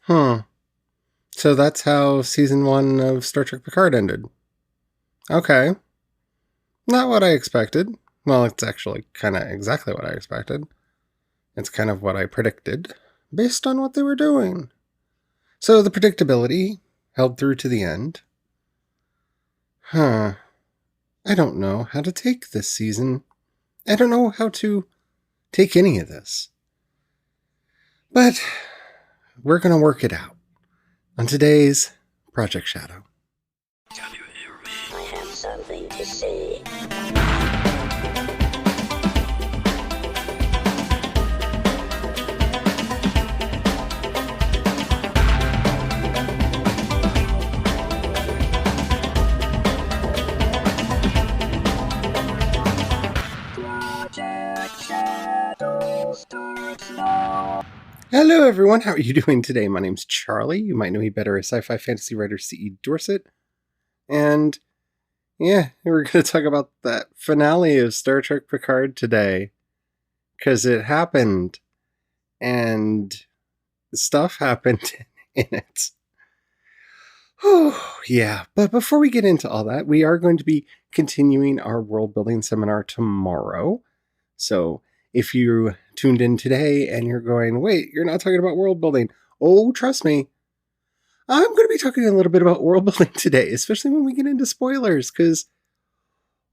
Hmm. So that's how season 1 of Star Trek Picard ended. Okay. Not what I expected. Well, it's actually kind of exactly what I expected. It's kind of what I predicted, based on what they were doing. So the predictability held through to the end. Huh. I don't know how to take this season. I don't know how to take any of this. But we're going to work it out on today's Project Shadow. Can you hear me? I have something to say. Project Shadow starts now. Hello, everyone. How are you doing today? My name's Charlie. You might know me better as sci-fi fantasy writer C.E. Dorset. And yeah, we're going to talk about that finale of Star Trek Picard today. Because it happened. And stuff happened in it. Oh, yeah. But before we get into all that, we are going to be continuing our world building seminar tomorrow. So if you tuned in today and you're going, wait, you're not talking about world building. Oh, trust me. I'm going to be talking a little bit about world building today, especially when we get into spoilers, because,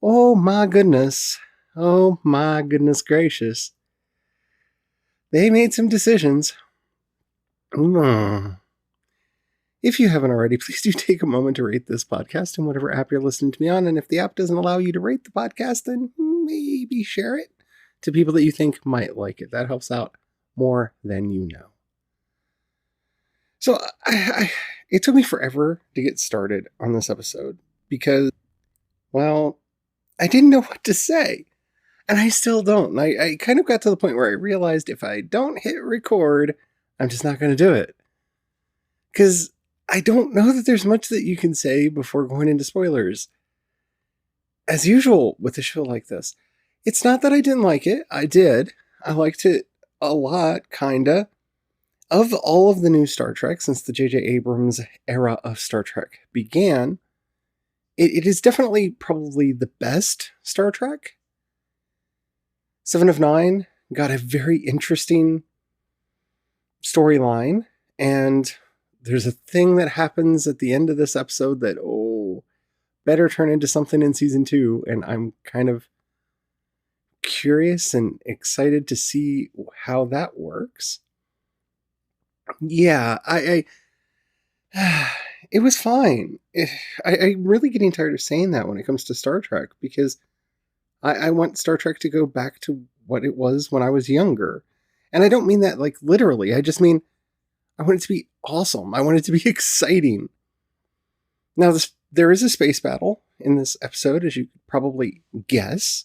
oh my goodness. Oh my goodness gracious. They made some decisions. If you haven't already, please do take a moment to rate this podcast in whatever app you're listening to me on. And if the app doesn't allow you to rate the podcast, then maybe share it to people that you think might like it. That helps out more than you know. So it took me forever to get started on this episode because, well, I didn't know what to say. And I still don't. I kind of got to the point where I realized if I don't hit record, I'm just not going to do it. Because I don't know that there's much that you can say before going into spoilers. As usual with a show like this, it's not that I didn't like it. I did. I liked it a lot, kinda. Of all of the new Star Trek since the J.J. Abrams era of Star Trek began, it is definitely probably the best Star Trek. 7 of 9 got a very interesting storyline, and there's a thing that happens at the end of this episode that, better turn into something in season 2, and I'm kind of curious and excited to see how that works. Yeah, it was fine. I'm really getting tired of saying that when it comes to Star Trek, because I want Star Trek to go back to what it was when I was younger. And I don't mean that like literally. I just mean I want it to be awesome. I want it to be exciting. Now, there is a space battle in this episode, as you could probably guess.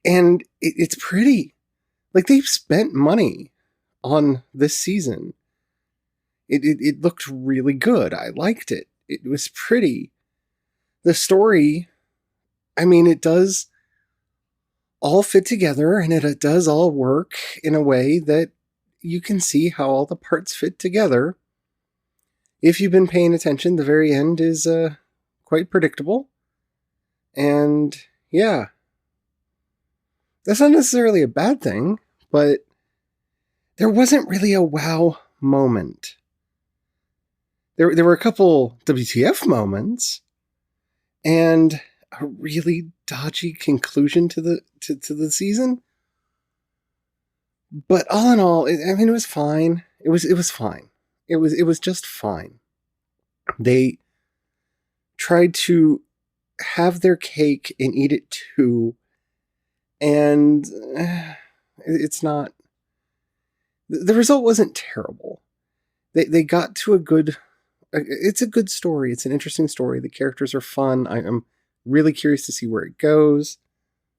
And it's pretty. Like, they've spent money on this season. It looked really good. I liked it. It was pretty. The story, I mean, it does all fit together, and it does all work in a way that you can see how all the parts fit together. If you've been paying attention, the very end is quite predictable. And yeah, that's not necessarily a bad thing, but there wasn't really a wow moment. There were a couple WTF moments, and a really dodgy conclusion to the season. But all in all, it was fine. It was fine. It was just fine. They tried to have their cake and eat it too, and it's not. The result wasn't terrible. They got to a good. It's a good story. It's an interesting story. The characters are fun. I'm really curious to see where it goes.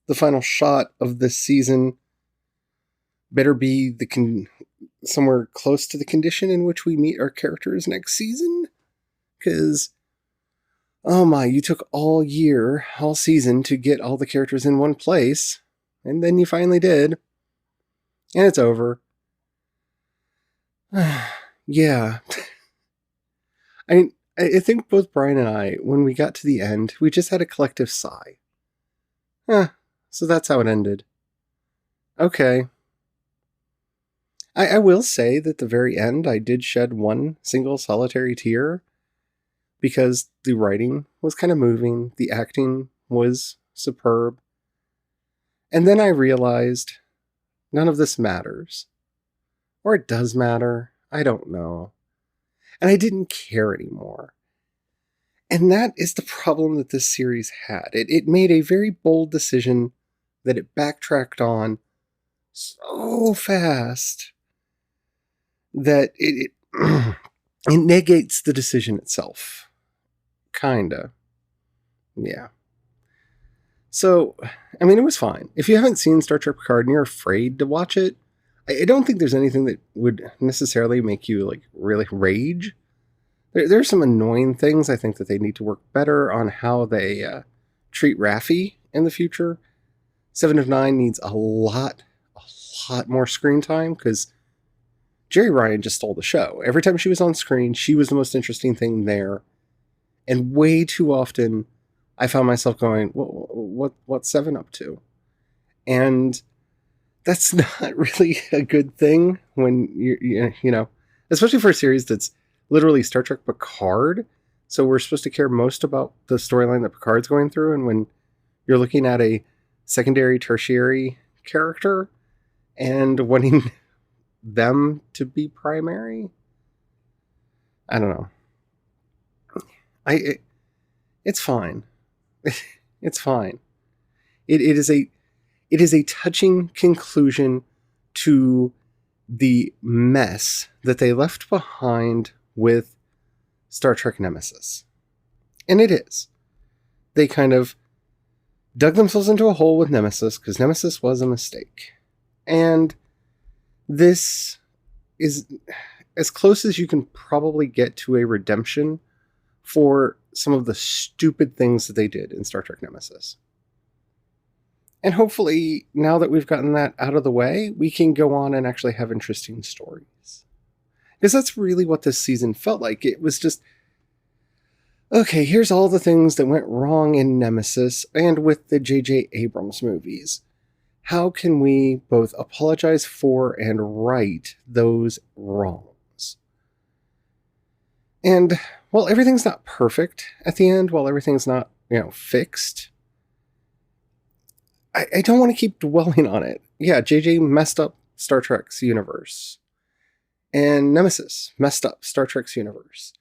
The final shot of this season better be somewhere close to the condition in which we meet our characters next season. Because, oh my, you took all season to get all the characters in one place. And then you finally did. And it's over. Yeah. I I think both Brian and I, when we got to the end, we just had a collective sigh. So that's how it ended. Okay. I will say that the very end, I did shed one single solitary tear because the writing was kind of moving, the acting was superb. And then I realized none of this matters. Or it does matter. I don't know. And I didn't care anymore. And that is the problem that this series had. It made a very bold decision that it backtracked on so fast that it negates the decision itself. Kinda. Yeah. So, I mean, it was fine. If you haven't seen Star Trek Picard and you're afraid to watch it, I don't think there's anything that would necessarily make you, like, really rage. There's some annoying things I think that they need to work better on how they treat Raffi in the future. 7 of 9 needs a lot more screen time because Jerry Ryan just stole the show. Every time she was on screen, she was the most interesting thing there. And way too often, I found myself going, what's 7 up to? And that's not really a good thing when you know, especially for a series that's literally Star Trek Picard. So we're supposed to care most about the storyline that Picard's going through. And when you're looking at a secondary, tertiary character and wanting them to be primary, I don't know. It's fine. It's fine. It is a touching conclusion to the mess that they left behind with Star Trek Nemesis. And it is. They kind of dug themselves into a hole with Nemesis because Nemesis was a mistake. And this is as close as you can probably get to a redemption for some of the stupid things that they did in Star Trek Nemesis. And hopefully, now that we've gotten that out of the way, we can go on and actually have interesting stories. Because that's really what this season felt like. It was just, okay, here's all the things that went wrong in Nemesis and with the J.J. Abrams movies. How can we both apologize for and right those wrongs? And while everything's not perfect at the end, while everything's not, fixed, I don't want to keep dwelling on it. Yeah, JJ messed up Star Trek's universe. And Nemesis messed up Star Trek's universe.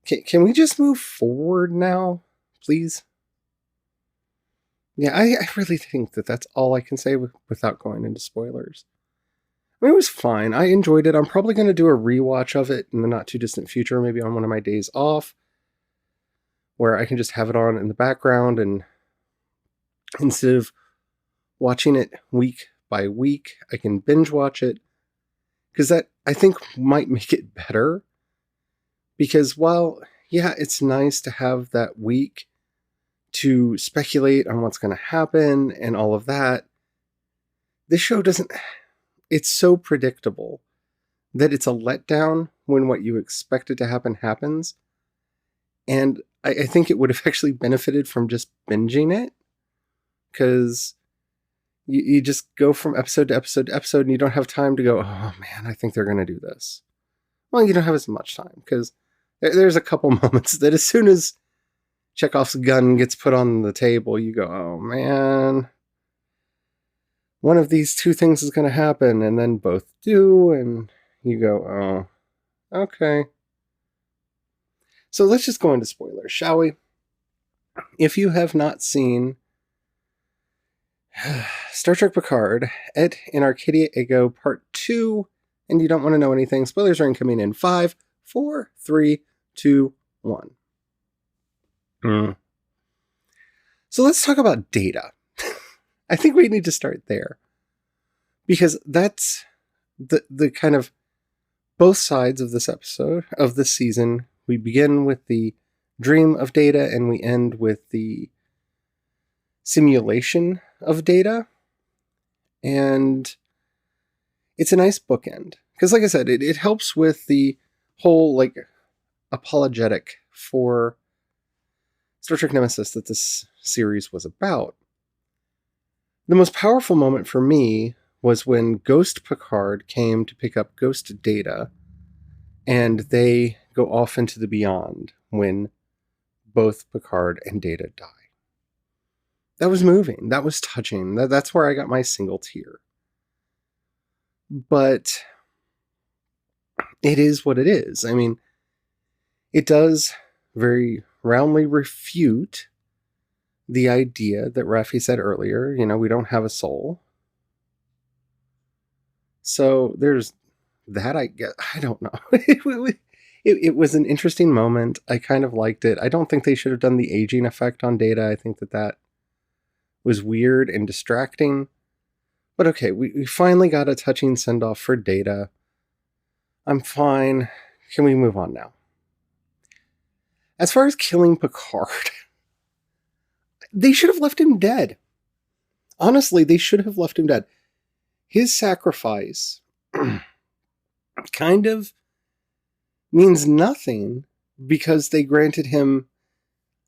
Can we just move forward now, please? Yeah, I really think that that's all I can say without going into spoilers. I mean, it was fine. I enjoyed it. I'm probably going to do a rewatch of it in the not too distant future, maybe on one of my days off, where I can just have it on in the background, and instead of watching it week by week, I can binge watch it, because that, I think, might make it better. Because while, yeah, it's nice to have that week to speculate on what's going to happen and all of that, this show doesn't... It's so predictable that it's a letdown when what you expected to happen happens. And I think it would have actually benefited from just binging it, because you just go from episode to episode to episode and you don't have time to go, oh man, I think they're going to do this. Well, you don't have as much time, because there's a couple moments that as soon as Chekhov's gun gets put on the table, you go, oh man, one of these two things is going to happen, and then both do, and you go, oh, okay. So let's just go into spoilers, shall we? If you have not seen Star Trek Picard, Et in Arcadia Ego Part 2, and you don't want to know anything, spoilers are incoming in 5, 4, 3, 2, 1. So let's talk about Data. I think we need to start there, because that's the kind of both sides of this episode, of this season. We begin with the dream of Data, and we end with the simulation of Data. And it's a nice bookend, Because like I said, it helps with the whole like apologetic for Star Trek Nemesis that this series was about. The most powerful moment for me was when Ghost Picard came to pick up Ghost Data, and they go off into the beyond when both Picard and Data die. That was moving. That was touching. That's where I got my single tear. But it is what it is. I mean, it does very roundly refute the idea that Raffi said earlier, we don't have a soul. So there's that, I guess. I don't know. It was an interesting moment. I kind of liked it. I don't think they should have done the aging effect on Data. I think that was weird and distracting. But okay, we finally got a touching send-off for Data. I'm fine. Can we move on now? As far as killing Picard, they should have left him dead. Honestly, they should have left him dead. His sacrifice kind of means nothing because they granted him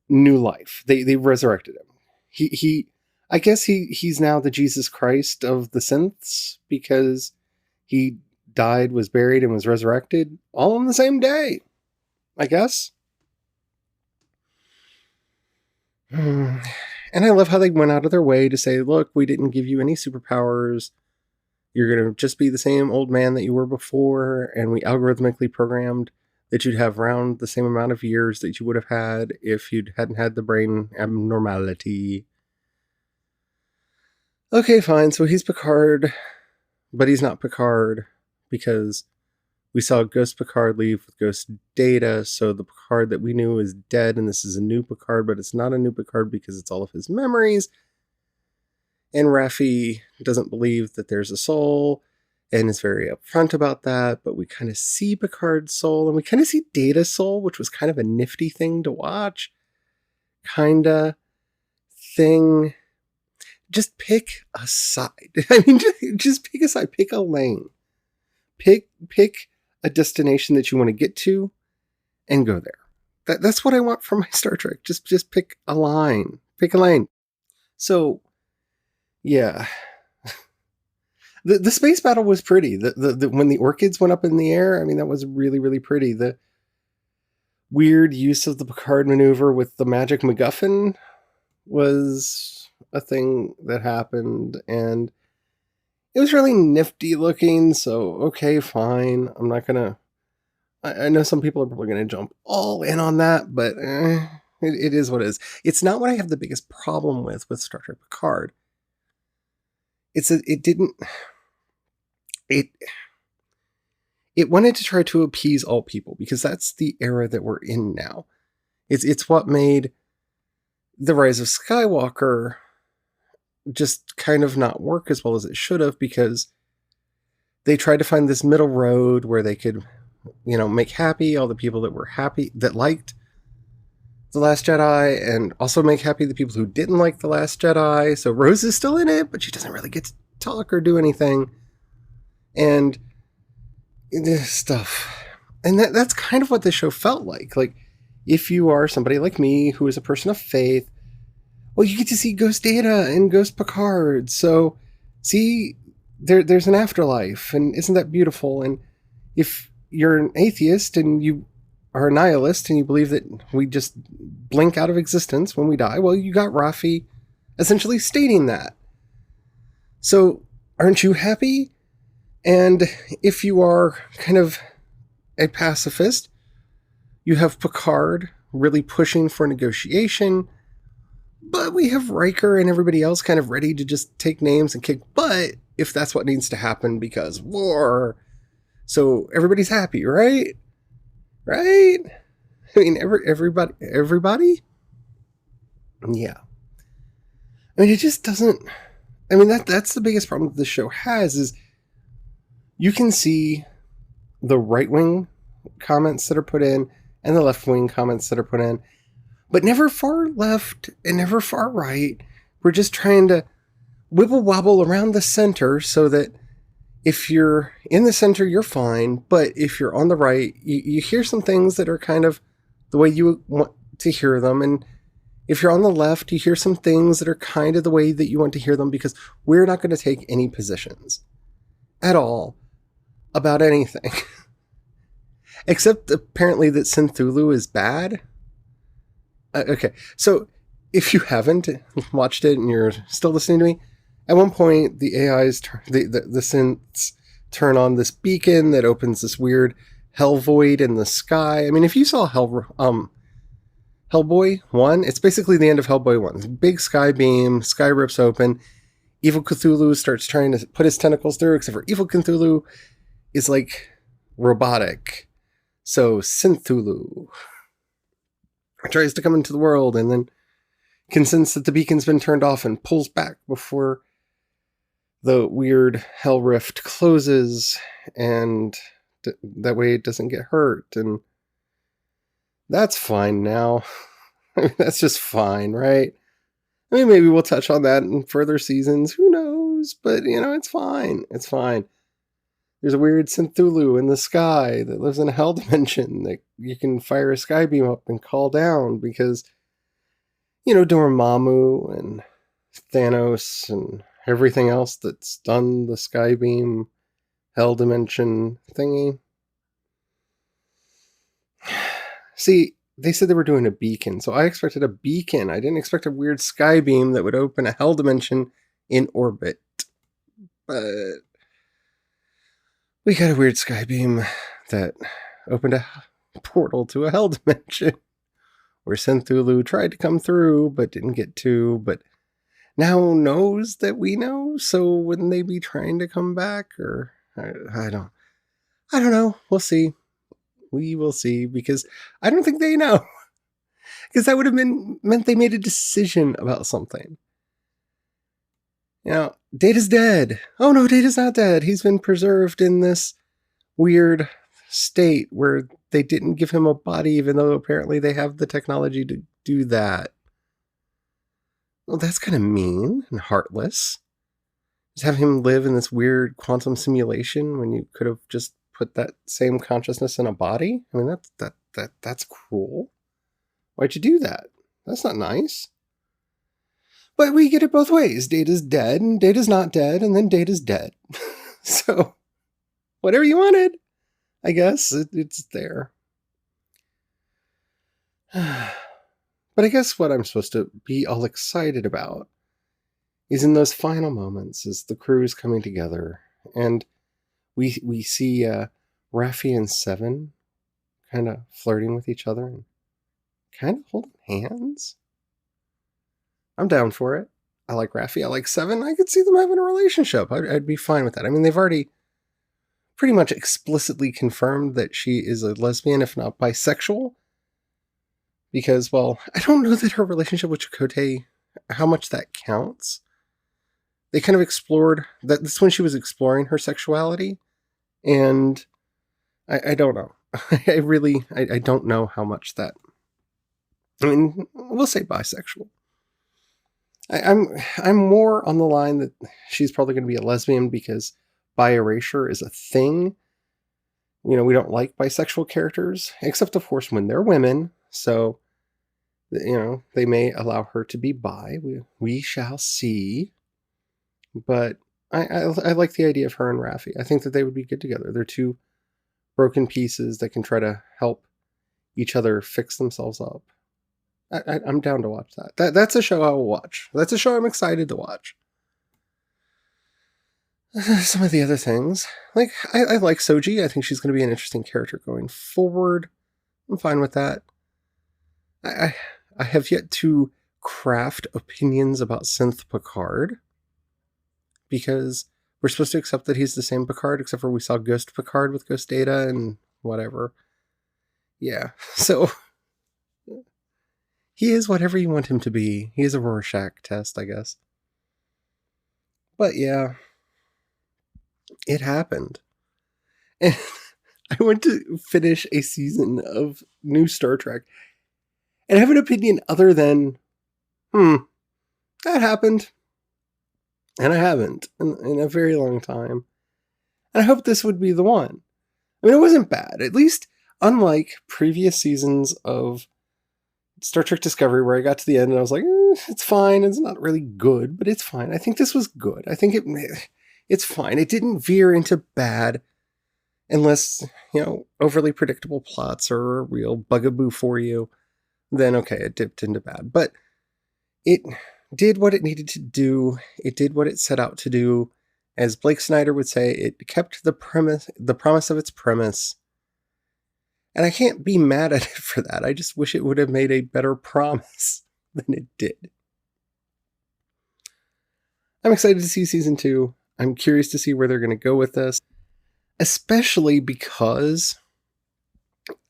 new life. They resurrected him. I guess he's now the Jesus Christ of the synths because he died, was buried, and was resurrected all on the same day, I guess. And I love how they went out of their way to say, look, we didn't give you any superpowers. You're going to just be the same old man that you were before, and we algorithmically programmed that you'd have around the same amount of years that you would have had if you hadn't had the brain abnormality. Okay, fine. So he's Picard, but he's not Picard because we saw Ghost Picard leave with Ghost Data. So the Picard that we knew is dead, and this is a new Picard, but it's not a new Picard because it's all of his memories. And Raffi doesn't believe that there's a soul and is very upfront about that, but we kind of see Picard's soul and we kind of see Data's soul, which was kind of a nifty thing to watch. Kinda thing. Just pick a side. I mean, just pick a side. Pick a lane. Pick a destination that you want to get to and go there. That's what I want from my Star Trek. Just pick a line. Pick a lane. So, yeah. The space battle was pretty. The when the orchids went up in the air, I mean, that was really, really pretty. The weird use of the Picard maneuver with the magic MacGuffin was a thing that happened, and it was really nifty looking. So, okay, fine. I'm not gonna... I know some people are probably gonna jump all in on that, but it is what it is. It's not what I have the biggest problem with Star Trek Picard. It wanted to try to appease all people because that's the era that we're in now. It's what made The Rise of Skywalker just kind of not work as well as it should have, because they tried to find this middle road where they could, make happy all the people that were happy, that liked The Last Jedi, and also make happy the people who didn't like The Last Jedi. So Rose is still in it, but she doesn't really get to talk or do anything. And this stuff. And that's kind of what the show felt like. Like, if you are somebody like me who is a person of faith, well, you get to see Ghost Data and Ghost Picard. So, see, there's an afterlife, and isn't that beautiful? And if you're an atheist and you are a nihilist and you believe that we just blink out of existence when we die, well, you got Raffi essentially stating that. So, aren't you happy? And if you are kind of a pacifist, you have Picard really pushing for negotiation, but we have Riker and everybody else kind of ready to just take names and kick butt if that's what needs to happen because war. So everybody's happy, right? Right? I mean, everybody? Yeah. I mean, it just doesn't... I mean, that's the biggest problem that this show has, is you can see the right-wing comments that are put in and the left-wing comments that are put in, but never far left and never far right. We're just trying to wibble-wobble around the center so that If you're in the center, you're fine. But if you're on the right, you hear some things that are kind of the way you want to hear them. And if you're on the left, you hear some things that are kind of the way that you want to hear them, because we're not going to take any positions at all about anything. Except apparently that Synthulu is bad. Okay, so if you haven't watched it and you're still listening to me, at one point the AIs, the synths turn on this beacon that opens this weird hell void in the sky. I mean, if you saw Hellboy 1, it's basically the end of Hellboy 1. Big sky beam, sky rips open, Evil Cthulhu starts trying to put his tentacles through, except for Evil Cthulhu is like robotic. So Synthulu tries to come into the world and then can sense that the beacon's been turned off and pulls back before the weird hell rift closes, and that way it doesn't get hurt. And that's fine now. I mean, that's just fine, right? I mean, maybe we'll touch on that in further seasons. Who knows? But, it's fine. It's fine. There's a weird Synthulu in the sky that lives in a hell dimension that you can fire a sky beam up and call down because, Dormammu and Thanos and everything else that's done the sky beam hell dimension thingy. See, they said they were doing a beacon, so I expected a beacon. I didn't expect a weird sky beam that would open a hell dimension in orbit. But we got a weird sky beam that opened a portal to a hell dimension where Synthulu tried to come through but didn't get to, but now knows that we know, so wouldn't they be trying to come back? Or I don't know. We'll see. We will see, because I don't think they know. Because that would have meant they made a decision about something. Data's dead. Oh no, Data's not dead. He's been preserved in this weird state where they didn't give him a body, even though apparently they have the technology to do that. Well, that's kind of mean and heartless. Just have him live in this weird quantum simulation when you could have just put that same consciousness in a body. I mean, that's cruel. Why'd you do that? That's not nice. But we get it both ways. Data's dead, and Data's not dead, and then Data's dead. So, whatever you wanted, I guess, it's there. But I guess what I'm supposed to be all excited about is in those final moments as the crew is coming together, and we see Raffi and Seven kind of flirting with each other and kind of holding hands. I'm down for it. I like Raffi. I like Seven. I could see them having a relationship. I'd be fine with that. I mean, they've already pretty much explicitly confirmed that she is a lesbian, if not bisexual. Because, well, I don't know that her relationship with Chakotay, how much that counts. They kind of explored that. This is when she was exploring her sexuality. And I don't know. I don't know how much that. I mean, we'll say bisexual. I'm more on the line that she's probably going to be a lesbian because bi erasure is a thing. We don't like bisexual characters, except of course when they're women. So, they may allow her to be bi. We shall see. But I like the idea of her and Raffi. I think that they would be good together. They're two broken pieces that can try to help each other fix themselves up. I'm down to watch that. That's a show I will watch. That's a show I'm excited to watch. Some of the other things, like I like Soji. I think she's going to be an interesting character going forward. I'm fine with that. I have yet to craft opinions about Synth Picard, because we're supposed to accept that he's the same Picard, except for we saw Ghost Picard with Ghost Data and whatever. Yeah, so he is whatever you want him to be. He is a Rorschach test, I guess. But yeah, it happened. And I went to finish a season of new Star Trek and have an opinion other than, that happened. And I haven't in a very long time. And I hope this would be the one. I mean, it wasn't bad. At least, unlike previous seasons of Star Trek Discovery, where I got to the end and I was like, it's fine. It's not really good, but it's fine. I think this was good. I think it's fine. It didn't veer into bad unless, overly predictable plots are a real bugaboo for you. Then, okay, it dipped into bad. But it did what it needed to do. It did what it set out to do. As Blake Snyder would say, it kept the promise of its premise. And I can't be mad at it for that. I just wish it would have made a better promise than it did. I'm excited to see season 2. I'm curious to see where they're going to go with this. Especially because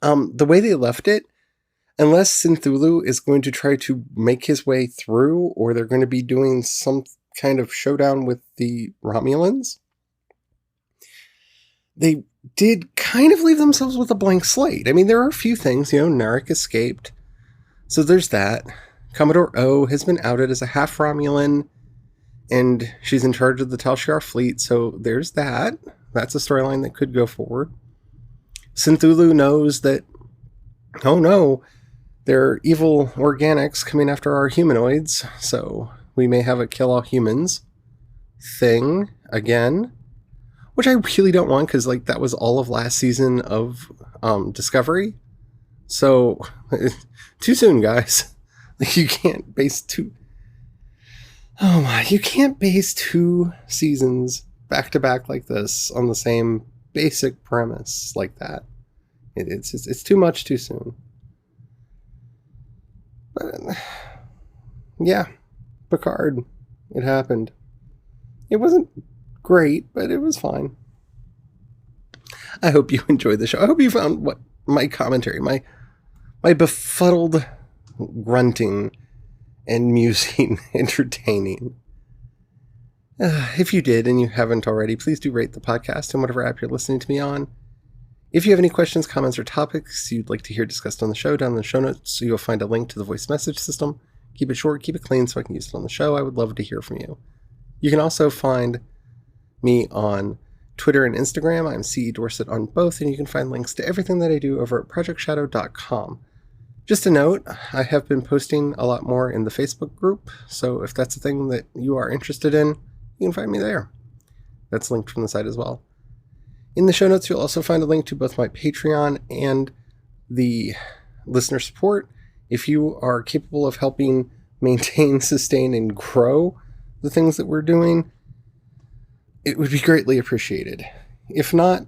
the way they left it, unless Synthulu is going to try to make his way through, or they're going to be doing some kind of showdown with the Romulans, they did kind of leave themselves with a blank slate. I mean, there are a few things, Narek escaped, so there's that. Commodore O has been outed as a half Romulan, and she's in charge of the Tal Shiar fleet, so there's that. That's a storyline that could go forward. Synthulu knows that, oh no, there are evil organics coming after our humanoids, so we may have a kill all humans thing again, which I really don't want, because that was all of last season of Discovery. So too soon, guys. You can't base two seasons back to back like this on the same basic premise like that. It's too much too soon. But yeah, Picard, it happened. It wasn't great, but it was fine. I hope you enjoyed the show. I hope you found my commentary, my befuddled grunting and musing entertaining. If you did and you haven't already, please do rate the podcast in whatever app you're listening to me on. If you have any questions, comments, or topics you'd like to hear discussed on the show, down in the show notes you'll find a link to the voice message system. Keep it short, keep it clean so I can use it on the show. I would love to hear from you. You can also find me on Twitter and Instagram. I'm CE Dorset on both, and you can find links to everything that I do over at projectshadow.com. Just a note, I have been posting a lot more in the Facebook group, so if that's a thing that you are interested in, you can find me there. That's linked from the site as well. In the show notes, you'll also find a link to both my Patreon and the listener support. If you are capable of helping maintain, sustain, and grow the things that we're doing, it would be greatly appreciated. If not,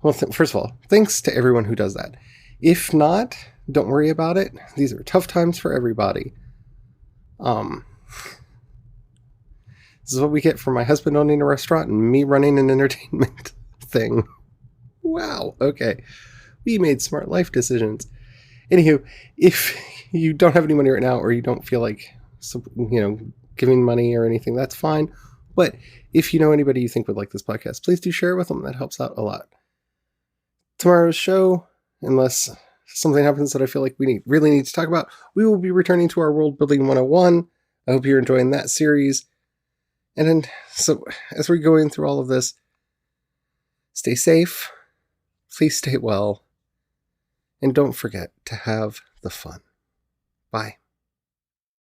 well, first of all, thanks to everyone who does that. If not, don't worry about it. These are tough times for everybody. This is what we get for my husband owning a restaurant and me running an entertainment thing. Wow, okay. We made smart life decisions. Anywho, if you don't have any money right now, or you don't feel like, giving money or anything, that's fine. But if you know anybody you think would like this podcast, please do share it with them. That helps out a lot. Tomorrow's show, unless something happens that I feel like we really need to talk about, we will be returning to our World Building 101. I hope you're enjoying that series. And then, so as we're going through all of this, stay safe, please stay well, and don't forget to have the fun. Bye.